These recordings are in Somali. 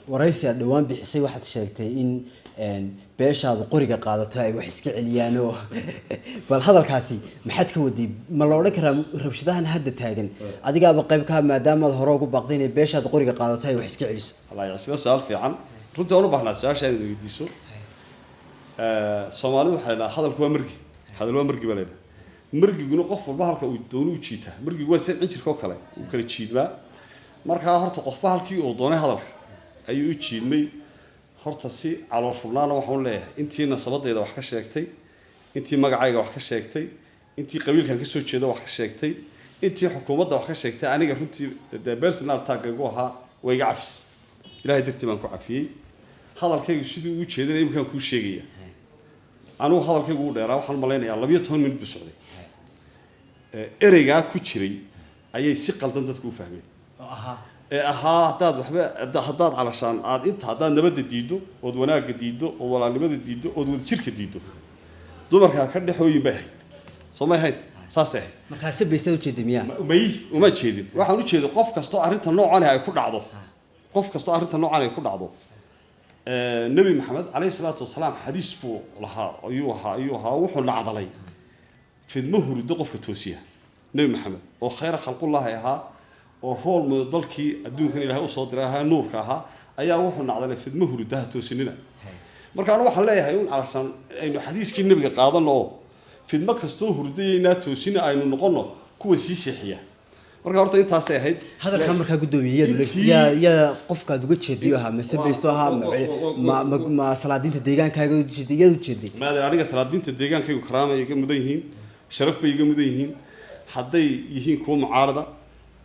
waraysi aad dhawaan bixisay waxaad sheegtay in beeshaadu qoriga qaadato ay wax iska celiyaan oo bal hadalkaasi maxaad ka waday ma la odhan karaa rabshadahan hadda taagan adigaaba qayb ka maadaama aad hore ugu baaqday in beeshaadu qoriga qaadato ay wax iska celiso wallahi asba su'aal fiican runtii aan u baahnaa su'aasha aad weydiiso Soomaalidu waxay leedahay hadalku waa margi hadal waa margi baleed margiguna qof walba halka uu doono u jiita margigu waa seen injirka kale uu kala jiidmaa marka horta qofba halkii uu doonay hadalka ayuu u jiidmay horta si calool furnaana waxaan leeyahay intii nasabadeeda wax ka sheegtay intii magacayga wax ka sheegtay intii qabiilkan ka soo jeedo wax ka sheegtay intii xukuumadda wax ka sheegtay aniga runtii personal tag igu ahaa way iga cafis ilaahay dartii baan ku cafiyay hadalkaygu sidii uu jeedinay imkaan ku sheegaya anu hadalkaygu u dheeraa waxaan maleynayaa 12 minute buu socday ereyga ku jiray ayay si qaldan dadku u fahmeen hadaad waxba hadaad calashaan aad inta hadaad nabadda diido oo wanaaga diido oo walaalnimada diido oo wadajirka diido dumarka ka dhaxooyin bay ahayd Soomaaliyeed saasay markaas beestada u jeedimiyaa uma jeedin waxaan u jeedo qof kasto arinta noocan ay ku dhacdo qof kasto arinta noocan ay ku dhacdo nabi maxamed alayhi salaatu wasalaam xadiis buu lahaa ayuha wuxuu nacdalay fidmo hurdo qofka toosiya nabi maxamed oo khayr khalqullah ahaa oo rool dalkii adduunkan ilaahay u soo diray ahaa nuurka ahaa ayaa wuxuu nacdalay fidmo hurdaha toosinina marka anu waxaan leeyahay in alashan aynu xadiiskii nabiga qaadano fidmo kasto hurdayna toosina aynu noqono kuwa sii seexiya marka horta intaas ay ahayd hadalka marka gudoomiyadu ya qofka uga jeediyo aha masabeysto aha ma salaadinta deegaankaaga u jeediyay ma aniga salaadinta deegaankaygu karaama iga mudan yihiin sharaf bay iga mudan yihiin hadday yihiin kuwa mucaarada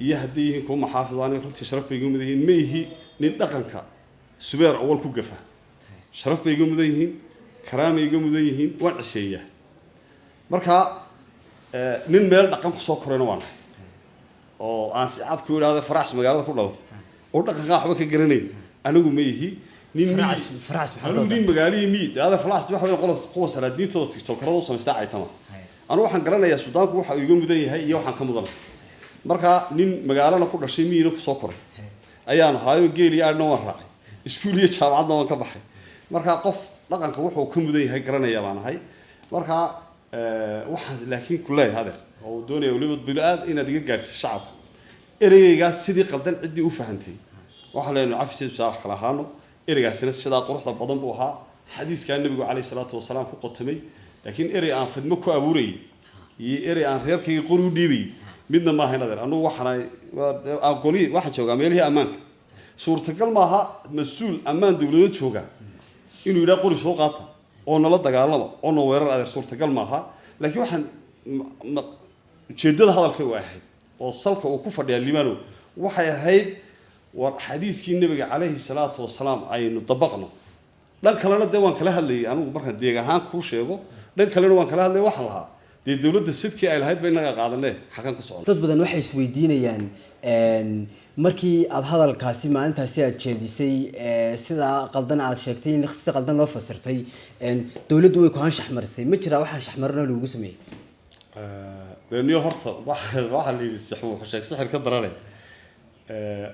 iyo hadday yihiin kuwa maxaafidaan runtii sharaf bay iga mudan yihiin ma yihi nin dhaqanka subeer awal ku gafa sharaf bay iga mudan yihiin karaama iga mudan yihiin waan ciseeyaa marka nin meel dhaqan ku soo korayna waan oo aan si cad ku yiraahdo farax magaalada ku dhaw oo dhaqanka waxba ka garanayn anigu ma yihi nin farax nin magaalada miid hada farax waxa weyn qolos salaadiintooda tiktokerada u sameystaa ay tama anu waxaan garanayaa Suudaanku waxa uu iga mudan yahay iyo waxaan ka mudan marka nin magaalada ku dhashay miina ku soo koray ayaan haayo geeli aadna waan raacay iskuul iyo jaamacadna waan ka baxay marka qof dhaqanka wuxuu ka mudan yahay garanaya baan ahay marka waxaan laakiin kulay hada oo doonaya waliba bilaad inaad iga gaarsiiso shacabka ereygaas sidii qaldan cidii u fahantay waxa la yiraahdaa afsiis sax kala ahaano ereygaasina sida quruxda badan buu ahaa xadiiska nabiga kaleey salaatu wasalaam ku qotomay laakiin erey aan fidmo ku abuuray iyo erey aan reerkayga qori u dhiibay midna ma ahayn adeer anu waxaan qoli waxa jooga meelaha amaanka suurtagal ma aha mas'uul amaan dawladda jooga inuu yiraahdo qori soo qaata oo nala dagaalamo oo noo weerar adeer suurtagal ma aha laakiin waxaan jeedada hadalka waa ahayd oo salka uu ku fadhiyaa limaano waxay ahayd war xadiiskii nabiga kaleey salaatu wasalaam aynu dabaqno dhan kalena waan kala hadlayay anigu markaan deegaan ku sheego dhan kalena waan kala hadlay waxa lahaa dawladda sidkii ay lahayd bay naga qaadanay xaqan ku socdo dad badan waxay isweydiinayaan markii aad hadalkaasi maalintaasi aad jeedisay sida qaldan aad sheegtay in si qaldan loo fasirtay dawladdu way ku anshax marisay ma jira waxaan shaxmarna lagu sameeyay deeniyo horta waxa la yiri saxuu sheeg sixir ka daranay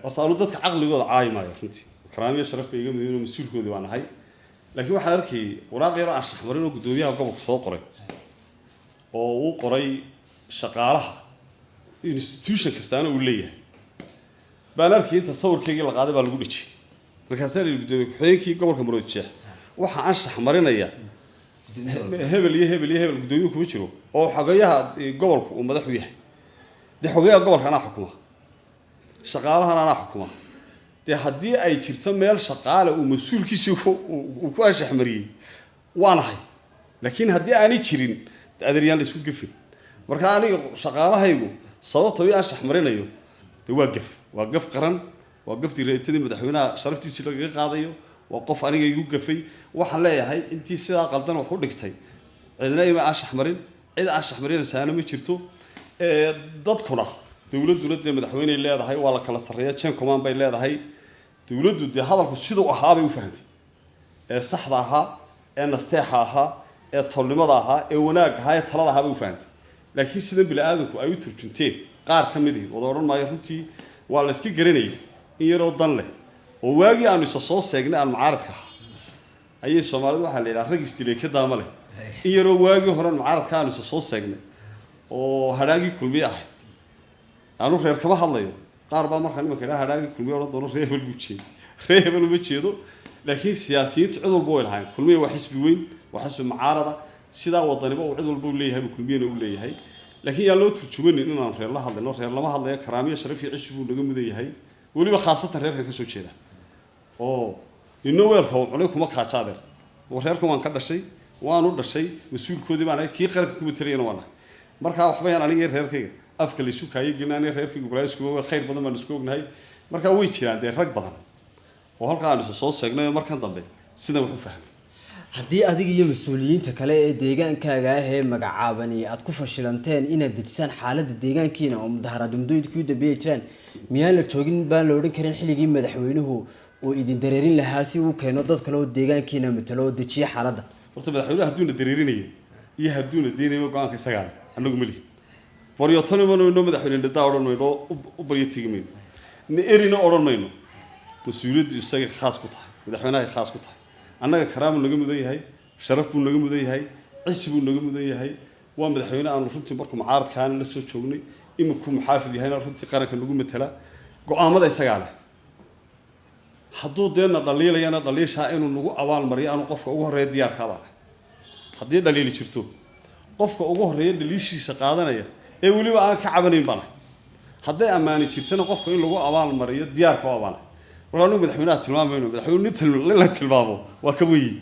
horta anu dadka aqligooda caayimaya runtii karaamiyo sharaf bay iga muhiim mas'uulkooda waan ahay laakiin waxaan arkay waraaq yar anshax marin oo gudoomiyaha gobolka soo qoray oo uu qoray shaqaalaha institution kastaana uu leeyahay baan arkay inta sawirkayga la qaaday baa lagu dhijay markaas ay gudoomiye ku-xigeenkii gobolka Maroodijeex waxa anshax marinaya hebel gudoomiye kuma jiro oo xogayaha gobolka uu madax u yahay xogayaha gobolka ana xukuma shaqaalaha ana xukuma haddii ay jirto meel shaqaale uu mas'uulkiisu ku anshax mariyay waanahay laakiin haddii aanay jirin adeeriyaan la isku gafin marka aniga shaqaalahaygu sababtoo ay anshax marinayo waa gaf qaran waa gaf direetadii madaxweynaha sharaftiisa laga qaadayo waa qof aniga igu gafay waxaan leeyahay intii sidaa qaldan wax u dhigtay cidna ima anshax marin cid anshax marinaysaana ma jirto dadkuna dawladdu madaxweyne leedahay waa la kala sareeyaa chain command bay leedahay dawladdu hadalku sidoo ahaa bay u fahantay saxda ahaa nasteexa ahaa tolnimada ahaa wanaag ahaa talada ahaa bay u fahantay laakiin sida bilaadanku ay u turjunteen qaar ka mid ah oo oran maayo runtii waa la iska garanayay in yaroo dan leh oo waagii aanu isa soo seegnay aan mucaaradka ayay Soomaalidu waxa la yiraahdaa rag istilay ka daama leh in yaroo waagii hore mucaaradka aanu isa soo seegnay oo hadaagii kulmiye ahayd aanu reer kama hadlayo qaar baa markaa nimanka ilaa hadaagii kulmiye oo doono reebel ma jeedo laakiin siyaasiyiintu cid walba way lahayn kulmiye waa xisbi weyn waa xisbi mucaarada sidaa wadaniba uu cid walba u leeyahay kulmiyena u leeyahay laakiin yaa loo turjumanin inaan reer la hadlayno reer lama hadlayo karaamiyo sharaf iyo cish buu naga mudan yahay waliba khaasatan reerka ka soo jeeda oo inoo weelka uu cunay kuma kaajaadeen oo reerka waan ka dhashay waan u dhashay mas'uulkoodii baan kii qaranka ku mataliyana waan marka waxba yaan aniga reerkayga afka la isu kaayay ginaanay reerkayga guraysku waa khayr badan baan isku ognahay marka way jiraan rag badan oo halka aan soo seegnay markan dambe sida wax u fahmay haddii adiga iyo mas'uuliyiinta kale ee deegaankaaga ah ee magacaaban aad ku fashilanteen inaad dejisaan xaaladda deegaankiina oo mudaharaad mudooyinka u dambeeyay jiraan miyaan la joogin baan la odhan karin xilligii madaxweynuhu oo idin dareerin lahaa si uu keeno dad kale oo deegaankiina matalo oo dejiya xaaladda horta madaxweynuhu hadduu na dareerinayo iyo hadduu na deenayo go'aanka isaga anagu ma lihin waryotonimo inoo madaxweyne dhadaa odhan mayno u baryatigimayno na erina odhan mayno mas'uuliyaddu isaga khaas ku tahay madaxweynaha khaas ku tahay annaga karaamu naga mudan yahay sharaf buu naga mudan yahay cisi buu naga mudan yahay waa madaxweyne aan runtii markuu mucaaradkaan la soo joognay iminku muxaafid yahayna runtii qaranka nagu matala go'aamada isaga leh hadduu deena dhaliilayana dhaliisha inuu nagu abaal mariyo aanu qofka ugu horeeyo diyaar ka baa haddii dhaliili jirto qofka ugu horeeyo dhaliishiisa qaadanaya ee waliba aan ka cabanayn bana hadday amaani jirtana qofka in lagu abaal mariyo diyaar ka baa marka anu madaxweynaha tilmaamayno madaxweynuhu la tilmaamo waa ka weyn